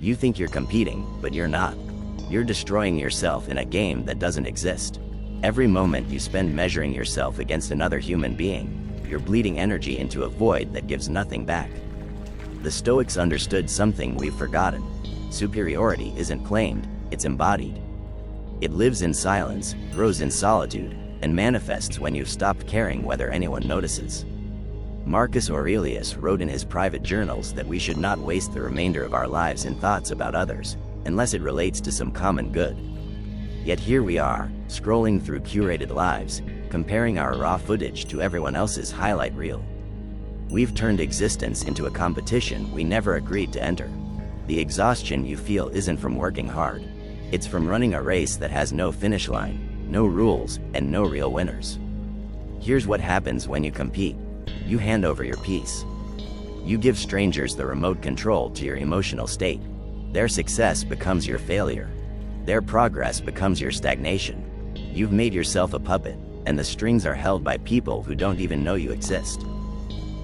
You think you're competing, but you're not. You're destroying yourself in a game that doesn't exist. Every moment you spend measuring yourself against another human being, you're bleeding energy into a void that gives nothing back. The Stoics understood something we've forgotten. Superiority isn't claimed, it's embodied. It lives in silence, grows in solitude, and manifests when you've stopped caring whether anyone notices. Marcus Aurelius wrote in his private journals that we should not waste the remainder of our lives in thoughts about others, unless it relates to some common good. Yet here we are, scrolling through curated lives, comparing our raw footage to everyone else's highlight reel. We've turned existence into a competition we never agreed to enter. The exhaustion you feel isn't from working hard. It's from running a race that has no finish line, no rules, and no real winners. Here's what happens when you compete. You hand over your peace. You give strangers the remote control to your emotional state. Their success becomes your failure. Their progress becomes your stagnation. You've made yourself a puppet, and the strings are held by people who don't even know you exist.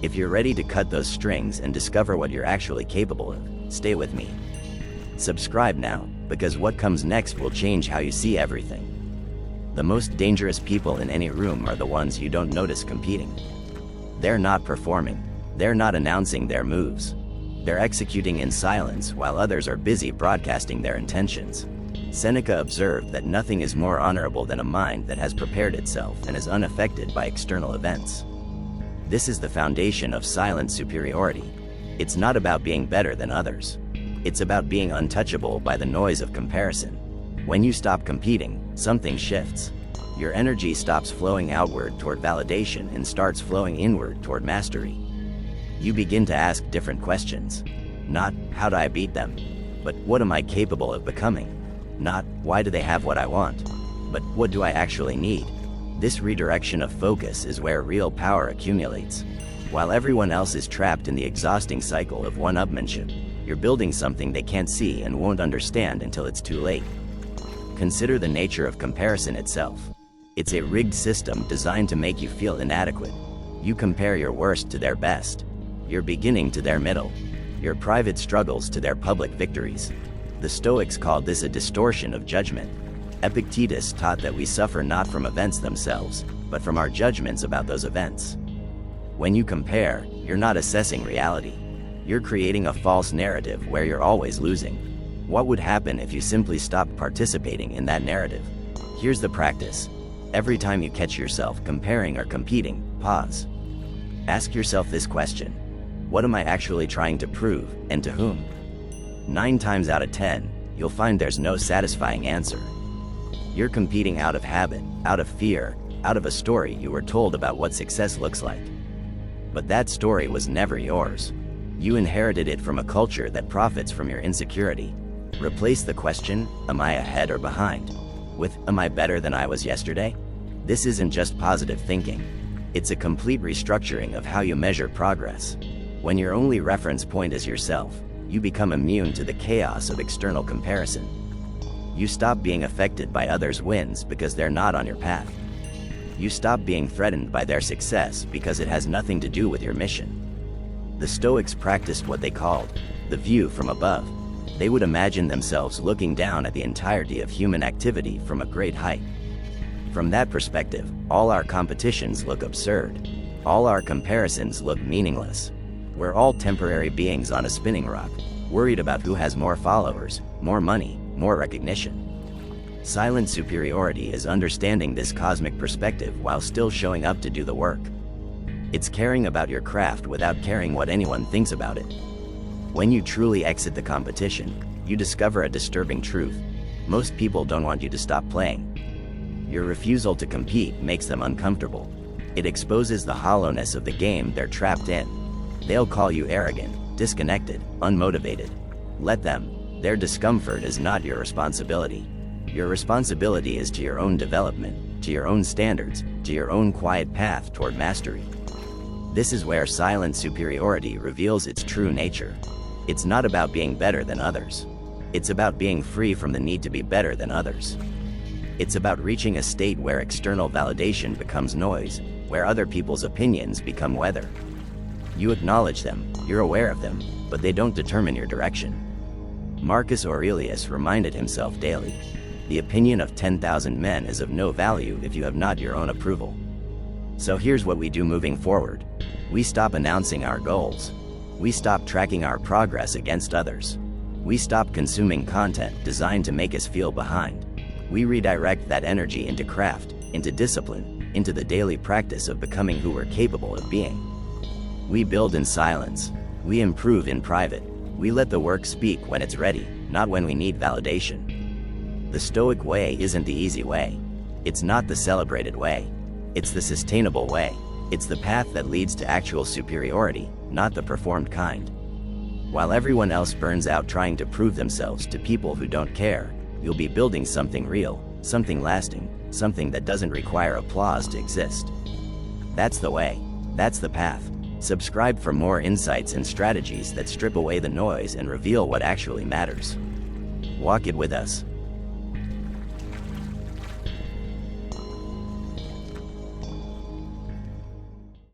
If you're ready to cut those strings and discover what you're actually capable of, stay with me. Subscribe now, because what comes next will change how you see everything. The most dangerous people in any room are the ones you don't notice competing. They're not performing. They're not announcing their moves. They're executing in silence while others are busy broadcasting their intentions. Seneca observed that nothing is more honorable than a mind that has prepared itself and is unaffected by external events. This is the foundation of silent superiority. It's not about being better than others. It's about being untouchable by the noise of comparison. When you stop competing, something shifts. Your energy stops flowing outward toward validation and starts flowing inward toward mastery. You begin to ask different questions. Not, how do I beat them? But what am I capable of becoming? Not, why do they have what I want? But what do I actually need? This redirection of focus is where real power accumulates. While everyone else is trapped in the exhausting cycle of one-upmanship, you're building something they can't see and won't understand until it's too late. Consider the nature of comparison itself. It's a rigged system designed to make you feel inadequate. You compare your worst to their best, your beginning to their middle, your private struggles to their public victories. The Stoics called this a distortion of judgment. Epictetus taught that we suffer not from events themselves, but from our judgments about those events. When you compare, you're not assessing reality. You're creating a false narrative where you're always losing. What would happen if you simply stopped participating in that narrative? Here's the practice. Every time you catch yourself comparing or competing, pause. Ask yourself this question. What am I actually trying to prove, and to whom? 9 times out of 10, you'll find there's no satisfying answer. You're competing out of habit, out of fear, out of a story you were told about what success looks like. But that story was never yours. You inherited it from a culture that profits from your insecurity. Replace the question, am I ahead or behind, with, am I better than I was yesterday? This isn't just positive thinking. It's a complete restructuring of how you measure progress. When your only reference point is yourself, you become immune to the chaos of external comparison. You stop being affected by others' wins because they're not on your path. You stop being threatened by their success because it has nothing to do with your mission. The Stoics practiced what they called the view from above. They would imagine themselves looking down at the entirety of human activity from a great height. From that perspective, all our competitions look absurd. All our comparisons look meaningless. We're all temporary beings on a spinning rock, worried about who has more followers, more money, more recognition. Silent superiority is understanding this cosmic perspective while still showing up to do the work. It's caring about your craft without caring what anyone thinks about it. When you truly exit the competition, you discover a disturbing truth. Most people don't want you to stop playing. Your refusal to compete makes them uncomfortable. It exposes the hollowness of the game they're trapped in. They'll call you arrogant, disconnected, unmotivated. Let them. Their discomfort is not your responsibility. Your responsibility is to your own development, to your own standards, to your own quiet path toward mastery. This is where silent superiority reveals its true nature. It's not about being better than others. It's about being free from the need to be better than others. It's about reaching a state where external validation becomes noise, where other people's opinions become weather. You acknowledge them, you're aware of them, but they don't determine your direction. Marcus Aurelius reminded himself daily, the opinion of 10,000 men is of no value if you have not your own approval. So here's what we do moving forward. We stop announcing our goals. We stop tracking our progress against others. We stop consuming content designed to make us feel behind. We redirect that energy into craft, into discipline, into the daily practice of becoming who we're capable of being. We build in silence. We improve in private. We let the work speak when it's ready, not when we need validation. The Stoic Way isn't the easy way. It's not the celebrated way. It's the sustainable way. It's the path that leads to actual superiority, not the performed kind. While everyone else burns out trying to prove themselves to people who don't care, you'll be building something real, something lasting, something that doesn't require applause to exist. That's the way. That's the path. Subscribe for more insights and strategies that strip away the noise and reveal what actually matters. Walk it with us.